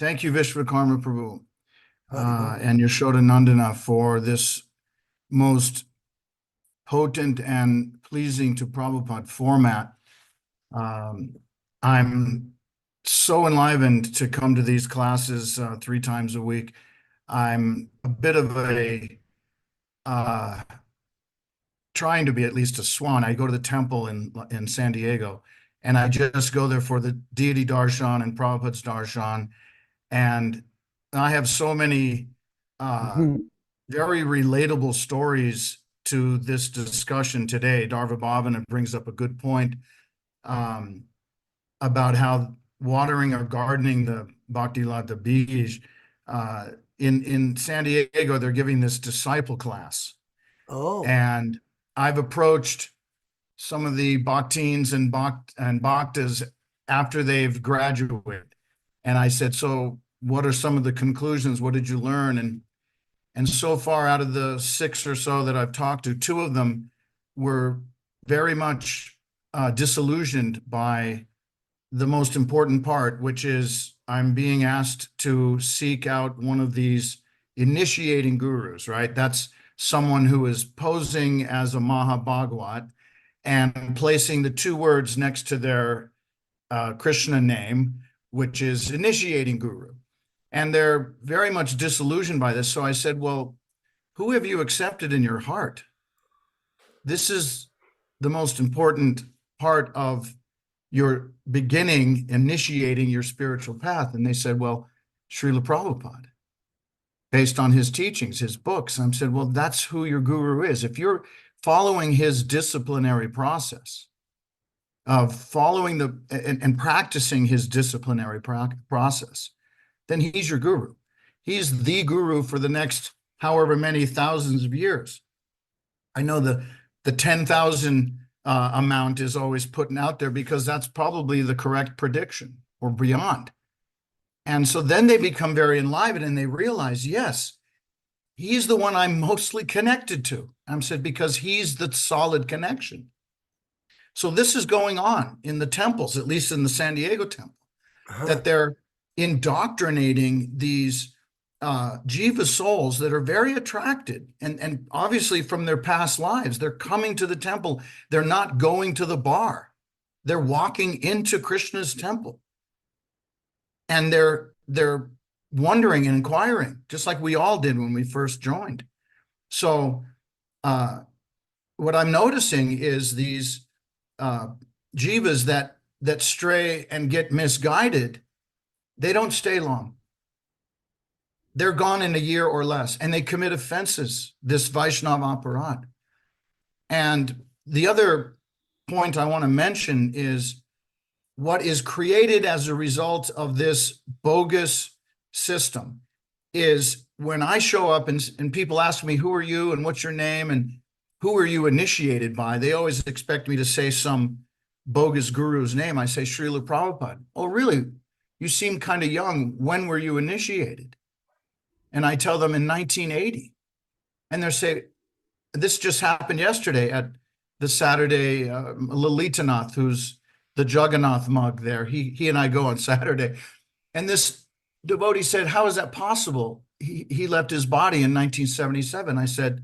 Thank you, Vishwakarma Prabhu, Haribol. and Yashoda Nandana for this most potent and pleasing to Prabhupada format. I'm so enlivened to come to these classes 3 times a week. I'm a bit of a trying to be at least a swan. I go to the temple in San Diego, and I just go there for the deity darshan and Prabhupada's darshan. And I have so many very relatable stories to this discussion today. Darva Bhavana brings up a good point about how watering or gardening the Bhakti Lata Bij. In San Diego, they're giving this disciple class. Oh, And I've approached some of the Bhaktins and Bhaktas after they've graduated. And I said, so what are some of the conclusions? What did you learn? And so far, out of the 6 or so that I've talked to, 2 of them were very much disillusioned by the most important part, which is I'm being asked to seek out one of these initiating gurus, right? That's someone who is posing as a Mahabhagavat and placing the 2 words next to their Krishna name, which is initiating guru. And they're very much disillusioned by this. So I said, well, who have you accepted in your heart? This is the most important part of your beginning, initiating your spiritual path. And they said, well, Srila Prabhupada, based on his teachings, his books. And I said, well, that's who your guru is. If you're following his disciplinary process of following and practicing his disciplinary process, then he's your guru. He's the guru for the next however many thousands of years. I know the 10,000 amount is always putting out there because that's probably the correct prediction or beyond. And so then they become very enlivened and they realize, yes, he's the one I'm mostly connected to. I'm said because he's the solid connection. So this is going on in the temples, at least in the San Diego temple, that they're indoctrinating these jiva souls that are very attracted and obviously from their past lives. They're coming to the temple. They're not going to the bar. They're walking into Krishna's temple. And they're wondering and inquiring, just like we all did when we first joined. So what I'm noticing is these jivas that stray and get misguided, they don't stay long. They're gone in a year or less, and they commit offenses, this Vaishnava aparad. And the other point I want to mention is what is created as a result of this bogus system is when I show up and people ask me, who are you and what's your name and who are you initiated by? They always expect me to say some bogus guru's name. I say, Srila Prabhupada. Oh, really? You seem kind of young. When were you initiated? And I tell them in 1980. And they say, this just happened yesterday at the Saturday, Lalitanath, who's the Jagannath mug there. He and I go on Saturday. And this devotee said, how is that possible? He left his body in 1977. I said,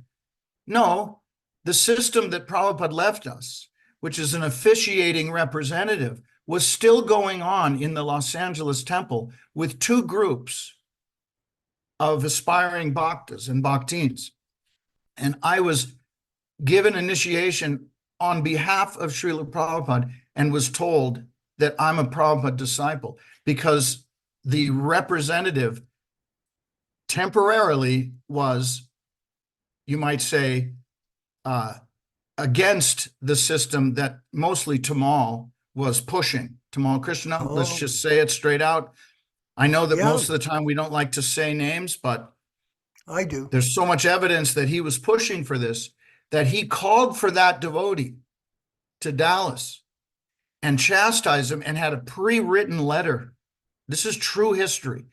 no, the system that Prabhupada left us, which is an officiating representative, was still going on in the Los Angeles temple with 2 groups of aspiring bhaktas and bhaktins. And I was given initiation on behalf of Srila Prabhupada and was told that I'm a Prabhupada disciple because the representative temporarily was, you might say, against the system that mostly Tamal was pushing. Tamal Krishna, let's just say it straight out. I know that most of the time we don't like to say names, but I do. There's so much evidence that he was pushing for this, that he called for that devotee to Dallas and chastised him and had a pre-written letter. This is true history.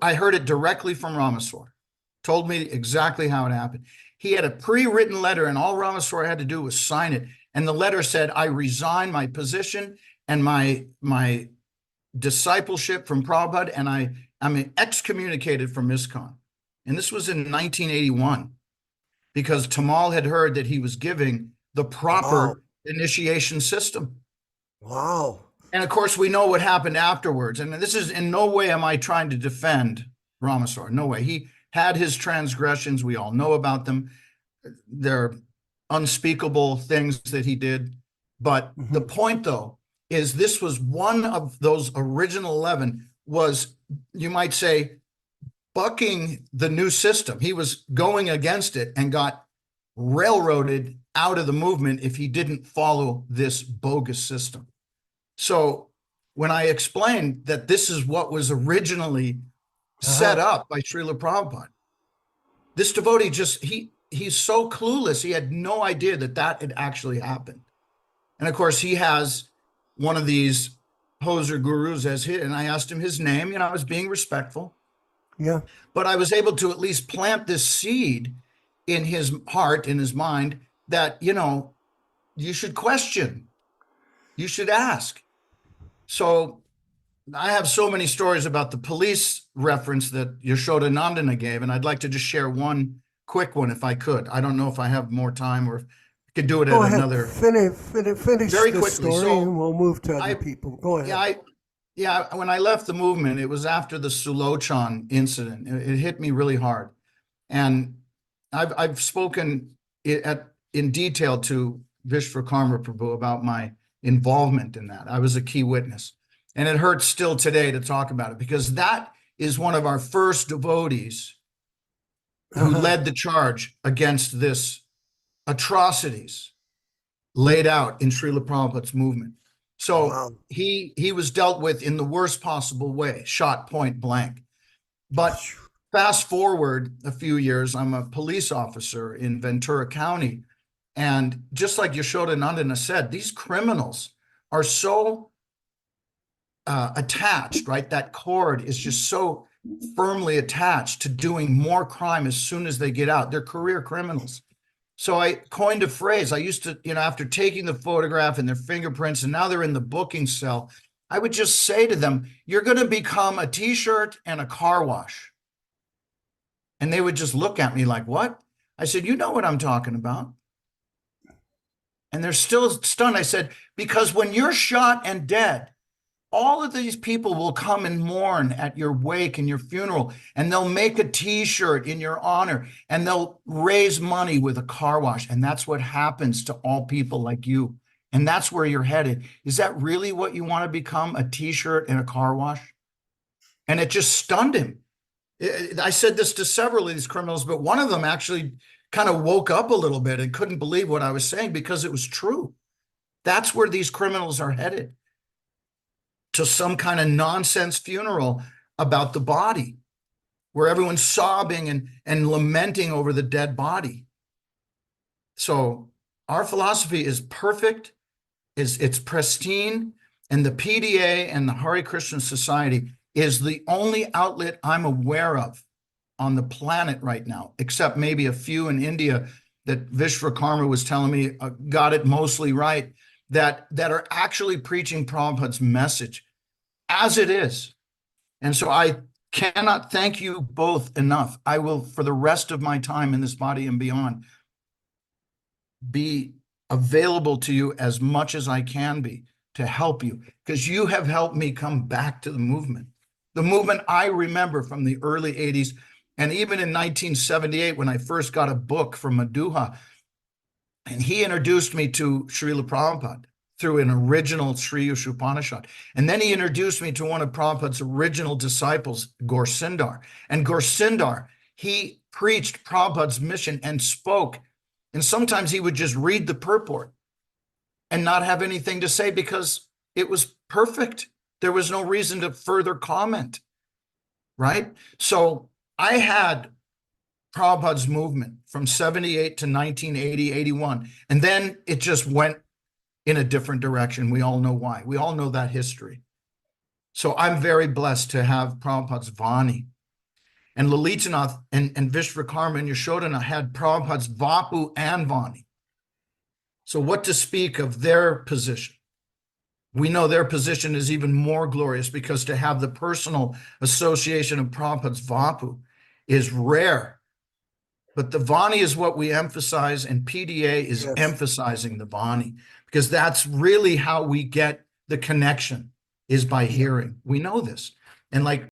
I heard it directly from Ramesvara, told me exactly how it happened. He had a pre-written letter and all Ramesvara had to do was sign it. And the letter said, I resign my position and my discipleship from Prabhupada, excommunicated from ISKCON. And this was in 1981 because Tamal had heard that he was giving the proper initiation system. Wow. And of course, we know what happened afterwards. And this is in no way am I trying to defend Ramesvara. No way. He had his transgressions. We all know about them. They're unspeakable things that he did. But the point, though, is this was one of those original 11 was, you might say, bucking the new system. He was going against it and got railroaded out of the movement if he didn't follow this bogus system. So when I explained that this is what was originally set up by Srila Prabhupada, this devotee just, he's so clueless. He had no idea that that had actually happened. And of course, he has one of these poser gurus as his, and I asked him his name. I was being respectful. Yeah. But I was able to at least plant this seed in his heart, in his mind, that, you should question. You should ask. So I have so many stories about the police reference that Yashoda Nandana gave, and I'd like to just share one quick one if I could. I don't know if I have more time or if I could do it Go at ahead. another. Finish Very the quickly. story, So and we'll move to other people. Go ahead. When I left the movement, it was after the Sulochan incident. It hit me really hard. And I've spoken in detail to Vishwakarma Prabhu about my involvement in that. I was a key witness. And it hurts still today to talk about it because that is one of our first devotees who led the charge against this atrocities laid out in Srila Prabhupada's movement. So he was dealt with in the worst possible way, shot point blank. But fast forward a few years, I'm a police officer in Ventura County. And just like Yashoda Nandana said, these criminals are so attached, right? That cord is just so firmly attached to doing more crime as soon as they get out. They're career criminals. So I coined a phrase. I used to, after taking the photograph and their fingerprints, and now they're in the booking cell, I would just say to them, you're going to become a t-shirt and a car wash. And they would just look at me like, what? I said, you know what I'm talking about. And they're still stunned. I said, because when you're shot and dead, all of these people will come and mourn at your wake and your funeral, and they'll make a t-shirt in your honor, and they'll raise money with a car wash. And that's what happens to all people like you. And that's where you're headed. Is that really what you want to become, a t-shirt and a car wash? And it just stunned him. I said this to several of these criminals, but one of them actually kind of woke up a little bit and couldn't believe what I was saying because it was true. That's where these criminals are headed. To some kind of nonsense funeral about the body, where everyone's sobbing and lamenting over the dead body. So our philosophy is perfect, it's pristine, and the PDA and the Hare Krishna Society is the only outlet I'm aware of on the planet right now, except maybe a few in India that Vishwakarma was telling me got it mostly right, that are actually preaching Prabhupada's message as it is. And so I cannot thank you both enough. I will, for the rest of my time in this body and beyond, be available to you as much as I can be to help you, because you have helped me come back to the movement I remember from the early 80s. And even in 1978, when I first got a book from Maduha, and he introduced me to Srila Prabhupada through an original Sri Upanishad. And then he introduced me to one of Prabhupada's original disciples, Gorsindar. And Gorsindar, he preached Prabhupada's mission and spoke. And sometimes he would just read the purport and not have anything to say because it was perfect. There was no reason to further comment, right? So I had Prabhupada's movement from 78 to 1980, 81. And then it just went in a different direction. We all know why. We all know that history. So I'm very blessed to have Prabhupada's Vani. And Lalitanath and Vishwakarma and Yashodhana had Prabhupada's Vapu and Vani. So what to speak of their position? we know their position is even more glorious, because to have the personal association of Prabhupada's Vapu is rare. But the Vani is what we emphasize, and PDA is Yes. emphasizing the Vani, because that's really how we get the connection, is by hearing. We know this. And like